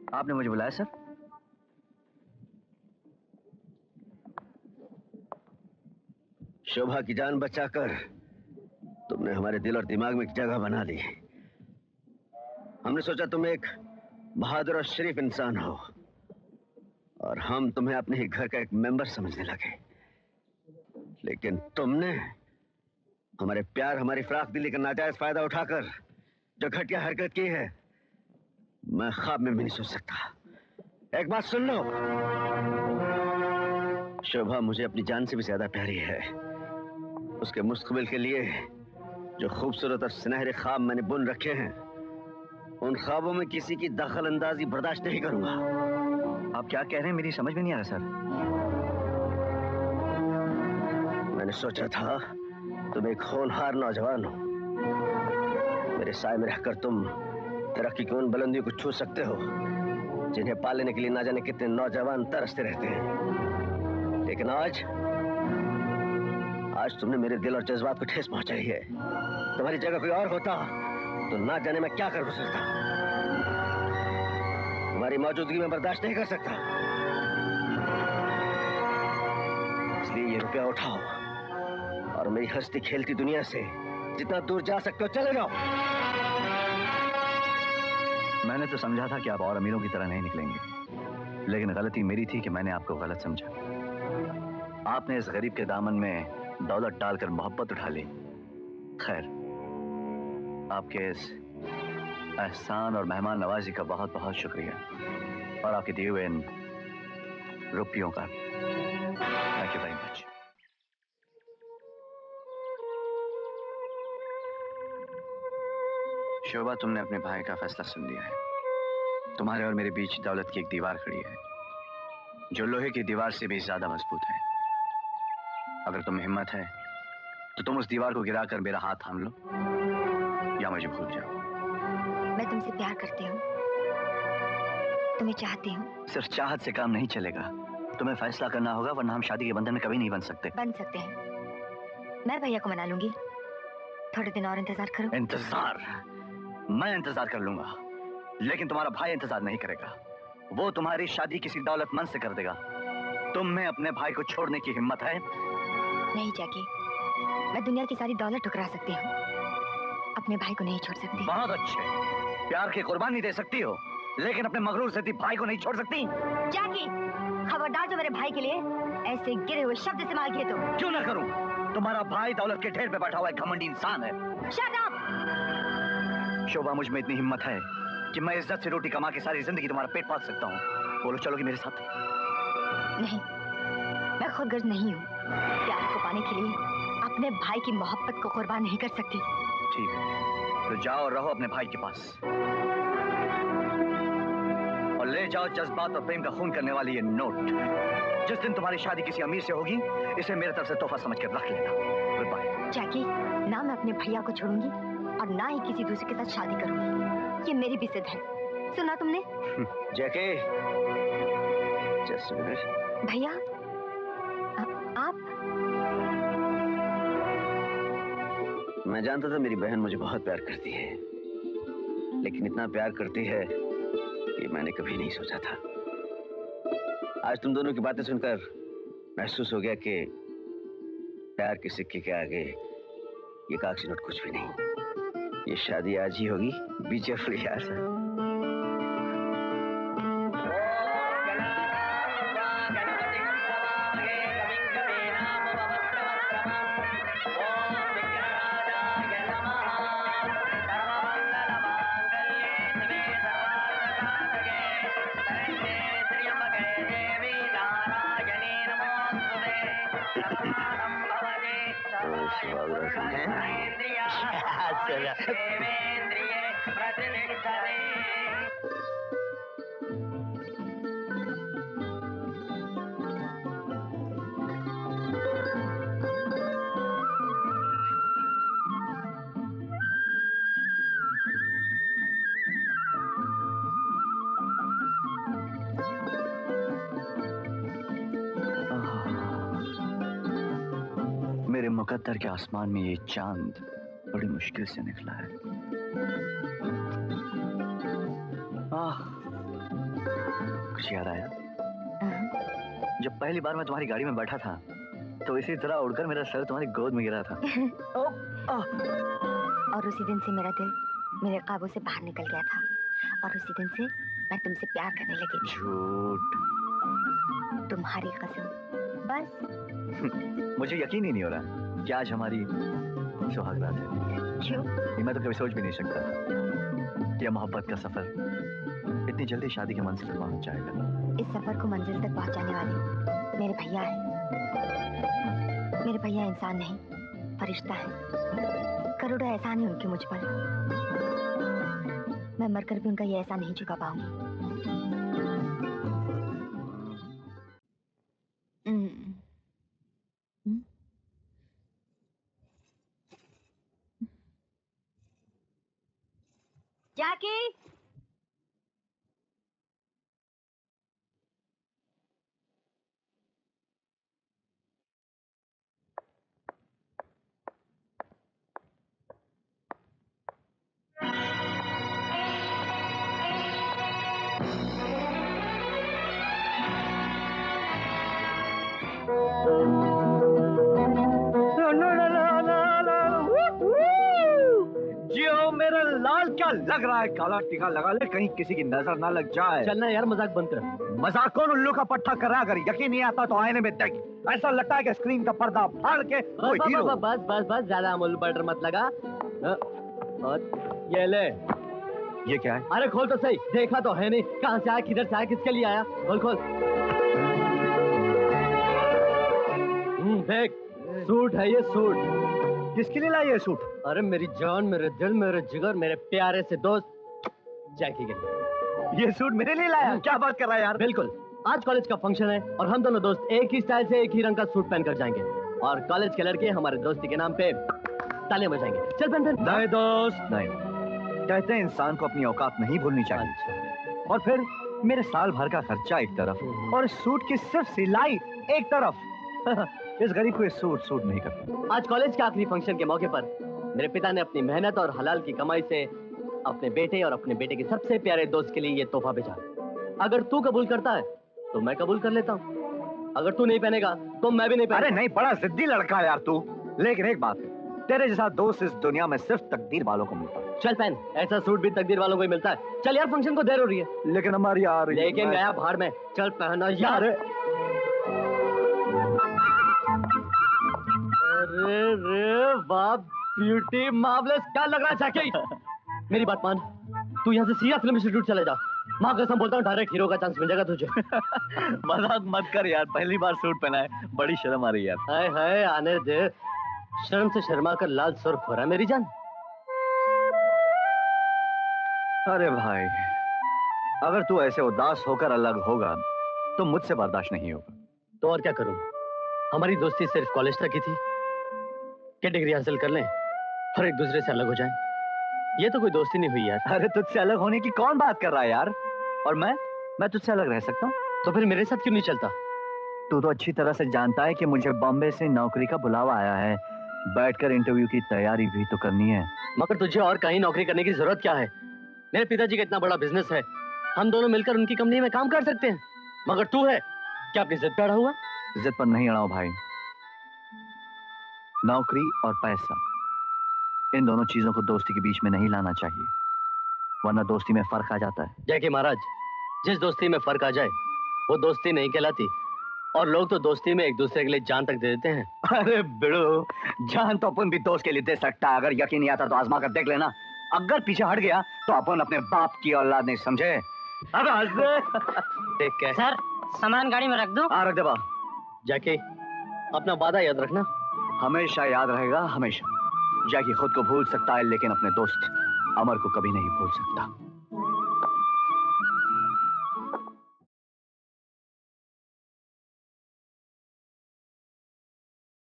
आपने मुझे बुलाया सर? शोभा की जान बचाकर तुमने हमारे दिल और दिमाग में एक जगह बना ली। हमने सोचा तुम एक बहादुर और शरीफ इंसान हो और हम तुम्हें अपने ही घर का एक मेंबर समझने लगे, लेकिन तुमने हमारे प्यार, हमारी फराख दिली का नाजायज फायदा उठाकर जो घटिया हरकत की है, मैं ख्वाब में भी नहीं सोच सकता। एक बात सुन लो, शोभा मुझे अपनी जान से भी ज्यादा प्यारी है। उसके मुस्तकबिल के लिए जो खूबसूरत और सुनहरे ख्वाब मैंने बुन रखे हैं, उन ख्वाबों में किसी की दखल अंदाजी बर्दाश्त नहीं करूंगा। आप क्या कह रहे हैं? मेरी समझ में नहीं आ रहा सर। मैंने सोचा था तुम एक होनहार नौजवान हो, मेरे साए में रहकर तुम तरक्की की उन बुलंदियों को छू सकते हो जिन्हें पालने के लिए ना जाने कितने नौजवान तरसते रहते हैं। लेकिन आज तुमने मेरे दिल और जज्बात को ठेस पहुंचाई है। तुम्हारी जगह कोई और होता तो ना जाने मैं क्या कर सकता। तुम्हारी मौजूदगी में बर्दाश्त नहीं कर सकता। इसलिए ये रुपया उठाओ और मेरी हंसती खेलती दुनिया से जितना दूर जा सकते हो चले जाओ। मैंने तो समझा था कि आप और अमीरों की तरह नहीं निकलेंगे, लेकिन गलती मेरी थी कि मैंने आपको गलत समझा। आपने इस गरीब के दामन में दौलत डालकर मोहब्बत उठा ली। खैर, आपके इस एहसान और मेहमान नवाजी का बहुत बहुत शुक्रिया, और आपके दिए हुए इन रुपयों का थैंक यू वेरी मच। शोभा, तुमने अपने भाई का फैसला सुन लिया है। तुम्हारे और मेरे बीच दौलत की एक दीवार खड़ी है जो लोहे की दीवार से भी ज्यादा मजबूत है। अगर तुम्हें हिम्मत है तो तुम उस दीवार को गिराकर मेरा हाथ थाम लो या मुझे भूल जाओ। मैं तुमसे प्यार करती हूँ, तुम्हें चाहती हूँ। सिर्फ चाहत से काम नहीं चलेगा, तुम्हें फैसला करना होगा, वरना हम शादी के बंधन में कभी नहीं बन सकते। बन सकते हैं, मैं भैया को मना लूंगी। थोड़े दिन और इंतजार करो। इंतजार? मैं इंतजार कर लूंगा, लेकिन तुम्हारा भाई इंतजार नहीं करेगा। वो तुम्हारी शादी किसी दौलतमंद से कर देगा। तुम में अपने भाई को छोड़ने की हिम्मत है? नहीं जैकी, मैं दुनिया की सारी दौलत ठुकरा सकती हूँ, अपने भाई को नहीं छोड़ सकती। बहुत अच्छे, प्यार की कुर्बानी दे सकती हो, लेकिन अपने मगरूर से भाई को नहीं छोड़ सकती। जैकी, खबरदार जो मेरे भाई के लिए ऐसे गिरे हुए शब्द इस्तेमाल किए तो। क्यों ना करूं? तुम्हारा भाई दौलत के ढेर पे बैठा हुआ एक घमंडी इंसान है। Shut up! शोभा, मुझ में इतनी हिम्मत है कि मैं इज्जत से रोटी कमा के सारी जिंदगी तुम्हारा पेट पाल सकता हूँ। बोलो, चलोगी मेरे साथ? नहीं, मैं खुदगर्ज नहीं हूँ। प्यार को पाने के लिए अपने भाई की मोहब्बत को कुर्बान नहीं कर सकती। ठीक है, तो जाओ और रहो अपने भाई के पास, और ले जाओ जज्बात और प्रेम का खून करने वाली ये नोट। जिस दिन तुम्हारी शादी किसी अमीर से होगी, इसे मेरे तरफ से तोहफा समझ कर रख लेना। Good bye. जैकी, ना मैं अपने भैया को छोड़ूंगी और ना ही किसी दूसरे के साथ शादी करूंगी। ये मेरी भी जिद है। सुना तुमने? जैकी, जस्ट मिनट। भैया, आप? मैं जानता था मेरी बहन मुझे बहुत प्यार करती है, लेकिन इतना प्यार करती है ये मैंने कभी नहीं सोचा था। आज तुम दोनों की बातें सुनकर महसूस हो गया कि प्यार के सिक्के के आगे ये कागजी नोट कुछ भी नहीं। ये शादी आज ही होगी। बी केयरफुल यार। मेरे मुकद्दर के आसमान में ये चांद बड़ी मुश्किल से निकला है। कुछ याद आया? जब पहली बार मैं तुम्हारी गाड़ी में बैठा था तो इसी तरह उड़कर मेरा सर तुम्हारी गोद में गिरा था। और उसी दिन से मेरा दिल मेरे काबू से बाहर निकल गया था और उसी दिन से मैं तुमसे प्यार करने लगी थी। झूठ। तुम्हारी कसम। बस। मुझे यकीन ही नहीं हो रहा कि आज हमारी सुहागरात है। क्यों? ये मैं तो कभी सोच भी नहीं सकता कि मोहब्बत का सफर इतनी जल्दी शादी के मंजिल तक पहुंच जाएगा। इस सफर को मंजिल तक पहुंचाने वाले मेरे भैया हैं। मेरे भैया इंसान नहीं, फरिश्ता है। करोड़ों एहसान है उनके मुझ पर। मैं मरकर भी उनका ये एहसान नहीं चुका पाऊंगी। जैकी! जियो मेरा लाल, क्या लग रहा है? काला टीका लगा ले, कहीं किसी की नजर ना लग जाए। चलना यार, मजाक बंद कर। मजाक कौन उल्लू का पट्टा कर रहा? अगर यकीन नहीं आता तो आईने में देख। ऐसा लगता है कि स्क्रीन का पर्दा फाड़ के कोई हीरो। बस बस बस, ज्यादा अमूल बटर मत लगा। और ये ले। ये क्या है? अरे खोल तो सही, देखा तो है नहीं। कहाँ से आया, किधर से आया, किसके लिए आया? खोल खोल। देख, सूट है ये, सूट। किसके लिए लाया ये सूट? अरे मेरी जान, मेरे दिल, मेरे जिगर, मेरे प्यारे से दोस्त जैकी के लिए। ये सूट मेरे लिए लाया? क्या बात कर रहा है यार? बिल्कुल। आज कॉलेज का फंक्शन है और हम दोनों दोस्त एक ही स्टाइल से एक ही रंग का सूट पहनकर जाएंगे और कॉलेज के लड़के हमारे दोस्ती के नाम पे तालियां बजाएंगे। चल पहन पहन। नहीं दोस्त, नहीं। कहते हैं इंसान को अपनी औकात नहीं भूलनी चाहिए। अच्छा। और फिर मेरे साल भर का खर्चा एक तरफ और इस सूट की सिर्फ सिलाई एक तरफ। इस गरीब को ये सूट नहीं करता। आज कॉलेज के आखिरी फंक्शन के मौके पर मेरे पिता ने अपनी मेहनत और हलाल की कमाई से अपने बेटे और अपने बेटे के सबसे प्यारे दोस्त के लिए ये तोहफा भेजा। अगर तू कबूल करता है तो मैं कबूल कर लेता हूँ, अगर तू नहीं पहनेगा तो मैं भी नहीं पहनेगा। अरे नहीं, बड़ा जिद्दी लड़का है यार तू। लेकिन एक बात, तेरे जैसा दोस्त इस दुनिया में सिर्फ तकदीर वालों को मिलता है। चल पहन, ऐसा सूट भी तकदीर वालों को ही मिलता है। चल यार, फंक्शन को देर हो रही है। लेकिन हमारी यार, लेकिन गया भाड़ में। चल पहना यार। अरे रे वाह, ब्यूटी मार्वलस। क्या लग रहा है जैकी? मेरी बात मान, तू यहाँ से सीधा फिल्म इंस्टीट्यूट चले जा। माँ कसम बोलता हूँ, डायरेक्ट हीरो का चांस मिल जाएगा तुझे। मजाक मत कर यार, पहली बार सूट पहना है, बड़ी शर्म आ रही है यार। हाय हाय, आने दे। शर्म से शर्मा कर लाल सुर्ख हो रहा है मेरी जान। अरे भाई, अगर तू ऐसे उदास होकर अलग होगा तो मुझसे बर्दाश्त नहीं होगा। तो और क्या करूं? हमारी दोस्ती सिर्फ कॉलेज तक की थी कि डिग्री हासिल कर लें और एक दूसरे से अलग हो जाएं। ये तो कोई दोस्ती नहीं हुई यार। अरे तुझसे अलग होने की कौन बात कर रहा है यार? और मैं तुझसे अलग रह सकता हूँ? तो फिर मेरे साथ क्यों नहीं चलता? तू तो अच्छी तरह से जानता है कि मुझे बॉम्बे से नौकरी का बुलावा आया है। बैठकर इंटरव्यू की तैयारी भी तो करनी है। मगर तुझे और कहीं नौकरी करने की जरूरत क्या है? मेरे पिताजी का इतना बड़ा बिजनेस है, हम दोनों मिलकर उनकी कंपनी में काम कर सकते हैं। मगर तू है क्या अपनी जिद पे अड़ा हुआ? जिद पर नहीं अड़ा हूं भाई। नौकरी और पैसा, इन दोनों चीजों को दोस्ती के बीच में नहीं लाना चाहिए, वरना दोस्ती में फर्क आ जाता है। जैकी महाराज, जिस दोस्ती में फर्क आ जाए वो दोस्ती नहीं कहलाती, और लोग तो दोस्ती में एक दूसरे के लिए जान तक दे देते हैं। अरे बिड़ो, जान तो अपन भी दोस्त के लिए दे सकता है। अगर यकीन नहीं आता तो आजमा कर देख लेना। अगर पीछे हट गया तो अपन अपने बाप की औलाद नहीं, समझे? देख के सर, सामान गाड़ी में रख दो। रख दे बा। जैकी, अपना वादा याद रखना। हमेशा याद रहेगा, हमेशा। जैकी खुद को भूल सकता है लेकिन अपने दोस्त अमर को कभी नहीं भूल सकता।